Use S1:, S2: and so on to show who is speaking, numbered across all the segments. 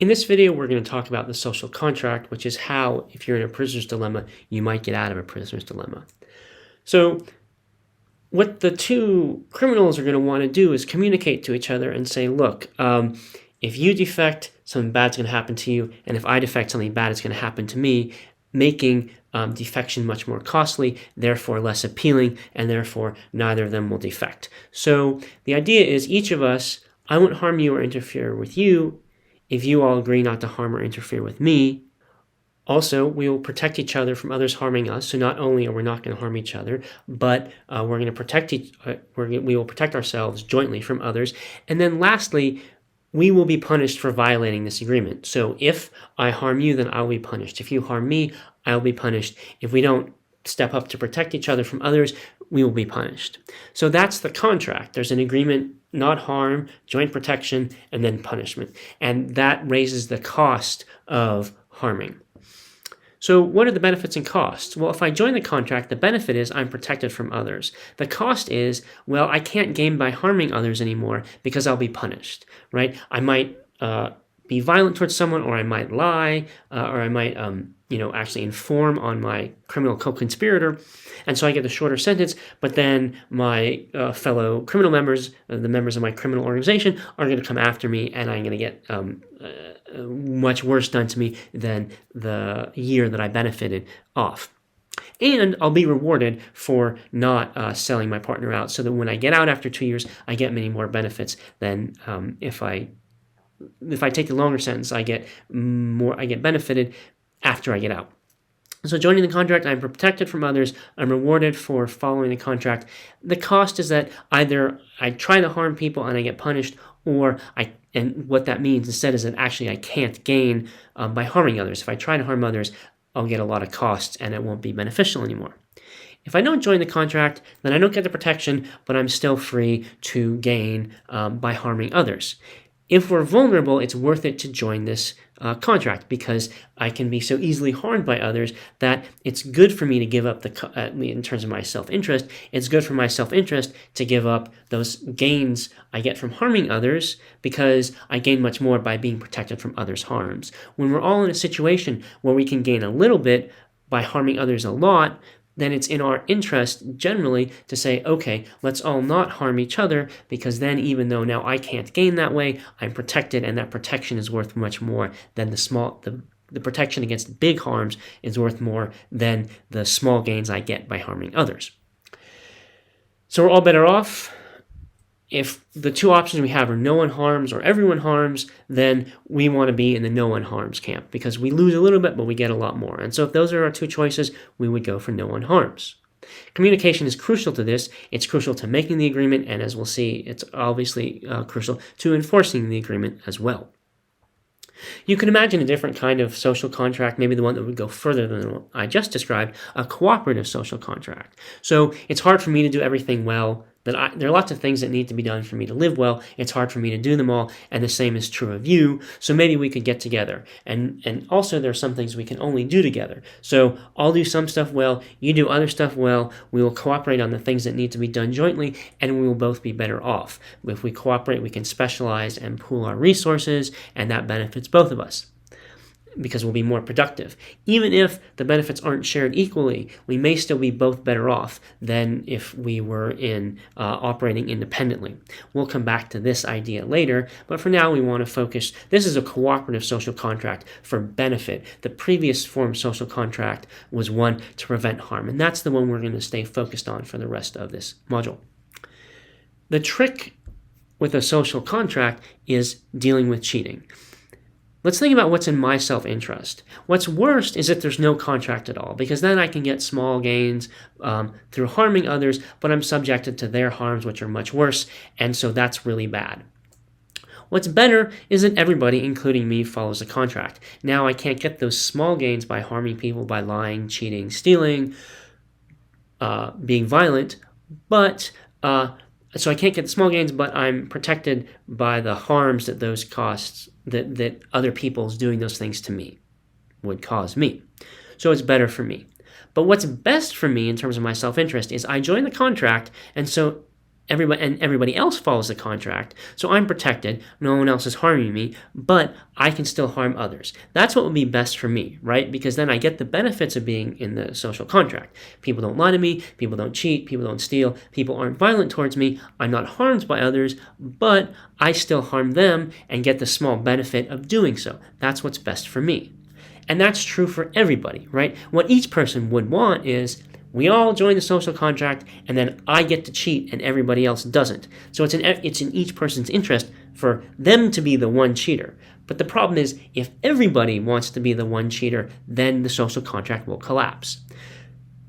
S1: In this video, we're going to talk about the social contract, which is how, if you're in a prisoner's dilemma, you might get out of a prisoner's dilemma. So what the two criminals are going to want to do is communicate to each other and say, look, if you defect, something bad's going to happen to you, and if I defect, something bad is going to happen to me, making defection much more costly, therefore less appealing, and therefore neither of them will defect. So the idea is each of us, I won't harm you or interfere with you if you all agree not to harm or interfere with me. Also, we will protect each other from others harming us. So not only are we not going to harm each other, but we're going to we will protect ourselves jointly from others. And then lastly, we will be punished for violating this agreement. So if I harm you, then I'll be punished. If you harm me, I'll be punished. If we don't step up to protect each other from others, we will be punished. So that's the contract. There's an agreement, not harm, joint protection, and then punishment. And that raises the cost of harming. So what are the benefits and costs? Well, if I join the contract, the benefit is I'm protected from others. The cost is, well, I can't gain by harming others anymore because I'll be punished, right? I might be violent towards someone, or I might lie, or I might, actually inform on my criminal co-conspirator, and so I get a shorter sentence. But then my fellow criminal members, the members of my criminal organization, are going to come after me, and I'm going to get much worse done to me than the year that I benefited off. And I'll be rewarded for not selling my partner out, so that when I get out after 2 years, I get many more benefits than if I take the longer sentence. I get benefited after I get out. So joining the contract, I'm protected from others. I'm rewarded for following the contract. The cost is that either I try to harm people and I get punished, and what that means instead is that actually I can't gain by harming others. If I try to harm others, I'll get a lot of costs and it won't be beneficial anymore. If I don't join the contract, then I don't get the protection, but I'm still free to gain by harming others. If we're vulnerable, it's worth it to join this contract, because I can be so easily harmed by others that it's good for me to give up in terms of my self-interest, it's good for my self-interest to give up those gains I get from harming others, because I gain much more by being protected from others' harms. When we're all in a situation where we can gain a little bit by harming others a lot, then it's in our interest generally to say, okay, let's all not harm each other, because then even though now I can't gain that way, I'm protected, and that protection is worth much more than the protection against big harms is worth more than the small gains I get by harming others. So we're all better off. If the two options we have are no one harms or everyone harms, then we want to be in the no one harms camp, because we lose a little bit, but we get a lot more. And so if those are our two choices, we would go for no one harms. Communication is crucial to this. It's crucial to making the agreement, and as we'll see, it's obviously crucial to enforcing the agreement as well. You can imagine a different kind of social contract, maybe the one that would go further than what I just described, a cooperative social contract. So it's hard for me to do everything well. There are lots of things that need to be done for me to live well. It's hard for me to do them all, and the same is true of you. So maybe we could get together. And also there are some things we can only do together. So I'll do some stuff well, you do other stuff well, we will cooperate on the things that need to be done jointly, and we will both be better off. If we cooperate, we can specialize and pool our resources, and that benefits both of us, because we'll be more productive. Even if the benefits aren't shared equally, we may still be both better off than if we were operating independently. We'll come back to this idea later, but for now we want to focus. This is a cooperative social contract for benefit. The previous form of social contract was one to prevent harm, and that's the one we're going to stay focused on for the rest of this module. The trick with a social contract is dealing with cheating. Let's think about what's in my self-interest. What's worst is if there's no contract at all, because then I can get small gains through harming others, but I'm subjected to their harms, which are much worse, and so that's really bad. What's better is that everybody, including me, follows the contract. Now I can't get those small gains by harming people, by lying, cheating, stealing, being violent, but so I can't get the small gains, but I'm protected by the harms that those costs, that other people's doing those things to me would cause me. So it's better for me. But what's best for me in terms of my self-interest is I join the contract, and so everybody else follows the contract, so I'm protected, no one else is harming me, but I can still harm others. That's what would be best for me, right? Because then I get the benefits of being in the social contract. People don't lie to me, people don't cheat, people don't steal, people aren't violent towards me, I'm not harmed by others, but I still harm them and get the small benefit of doing so. That's what's best for me. And that's true for everybody, right? What each person would want is, we all join the social contract, and then I get to cheat and everybody else doesn't. So it's in each person's interest for them to be the one cheater. But the problem is, if everybody wants to be the one cheater, then the social contract will collapse.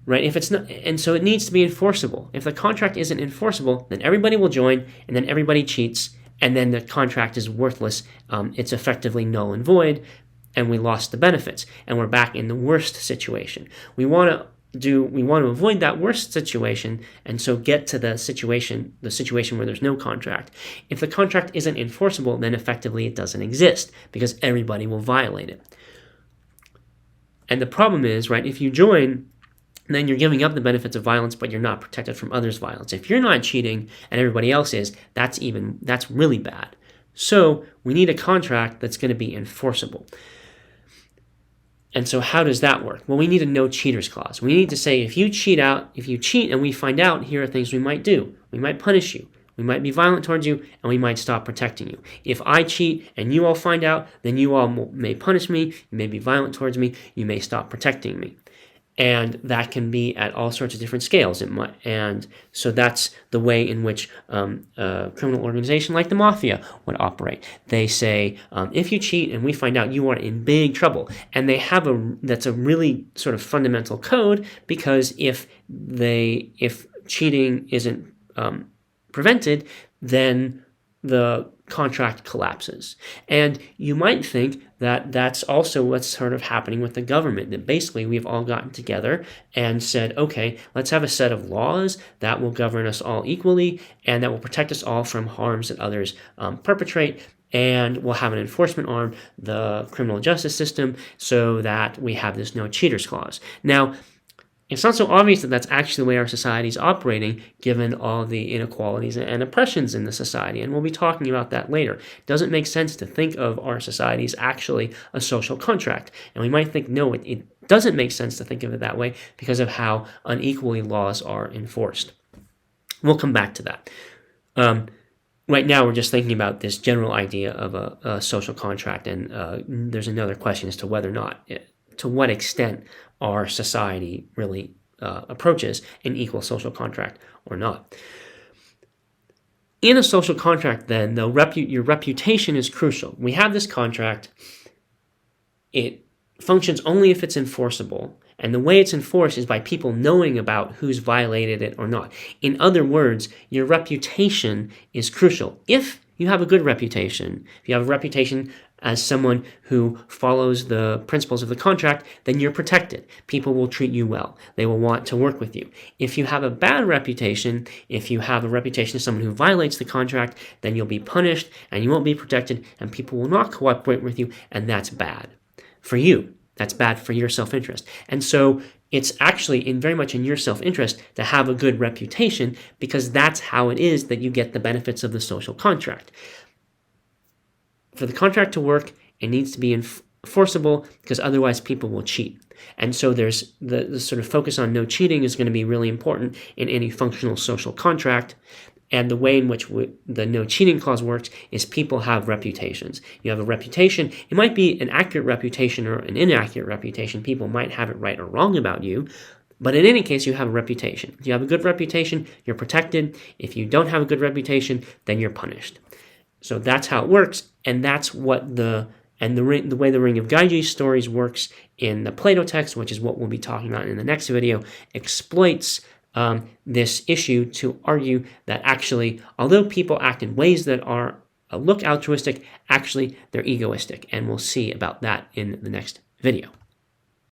S1: Right? If it's not, and so it needs to be enforceable. If the contract isn't enforceable, then everybody will join, and then everybody cheats, and then the contract is worthless. It's effectively null and void, and we lost the benefits, and we're back in the worst situation. We want to avoid that worst situation, and so get to the situation where there's no contract. If the contract isn't enforceable, then effectively it doesn't exist, because everybody will violate it. And the problem is, right, if you join, then you're giving up the benefits of violence, but you're not protected from others' violence. If you're not cheating and everybody else is, that's really bad. So we need a contract that's going to be enforceable. And so how does that work? Well, we need a no cheaters clause. We need to say, if you cheat and we find out, here are things we might do. We might punish you. We might be violent towards you, and we might stop protecting you. If I cheat and you all find out, then you all may punish me, you may be violent towards me, you may stop protecting me. And that can be at all sorts of different scales. And so that's the way in which a criminal organization like the mafia would operate. They say, if you cheat and we find out, you are in big trouble. And that's a really sort of fundamental code, because if cheating isn't prevented, then the contract collapses. And you might think that that's also what's sort of happening with the government, that basically we've all gotten together and said, okay, let's have a set of laws that will govern us all equally and that will protect us all from harms that others perpetrate, and we'll have an enforcement arm, the criminal justice system, so that we have this no cheaters clause. Now, it's not so obvious that that's actually the way our society is operating, given all the inequalities and oppressions in the society, and we'll be talking about that later. It doesn't make sense to think of our society as actually a social contract, and we might think, no, it doesn't make sense to think of it that way because of how unequally laws are enforced. We'll come back to that. Right now, we're just thinking about this general idea of a social contract, and there's another question as to whether or not, to what extent our society really approaches an equal social contract or not. In a social contract, then, your reputation is crucial. We have this contract. It functions only if it's enforceable, and the way it's enforced is by people knowing about who's violated it or not. In other words, your reputation is crucial. If you have a good reputation, if you have a reputation as someone who follows the principles of the contract, then you're protected. People will treat you well. They will want to work with you. If you have a bad reputation, if you have a reputation as someone who violates the contract, then you'll be punished and you won't be protected, and people will not cooperate with you, and that's bad for you. That's bad for your self-interest. And so it's actually very much in your self-interest to have a good reputation, because that's how it is that you get the benefits of the social contract. For the contract to work, it needs to be enforceable, because otherwise people will cheat. And so there's the sort of focus on no cheating is going to be really important in any functional social contract. And the way in which the no cheating clause works is people have reputations. You have a reputation. It might be an accurate reputation or an inaccurate reputation. People might have it right or wrong about you. But in any case, you have a reputation. If you have a good reputation, you're protected. If you don't have a good reputation, then you're punished. So that's how it works, and that's what the way the Ring of Gyges stories works in the Plato text, which is what we'll be talking about in the next video, exploits this issue to argue that actually, although people act in ways that look altruistic, actually they're egoistic, and we'll see about that in the next video.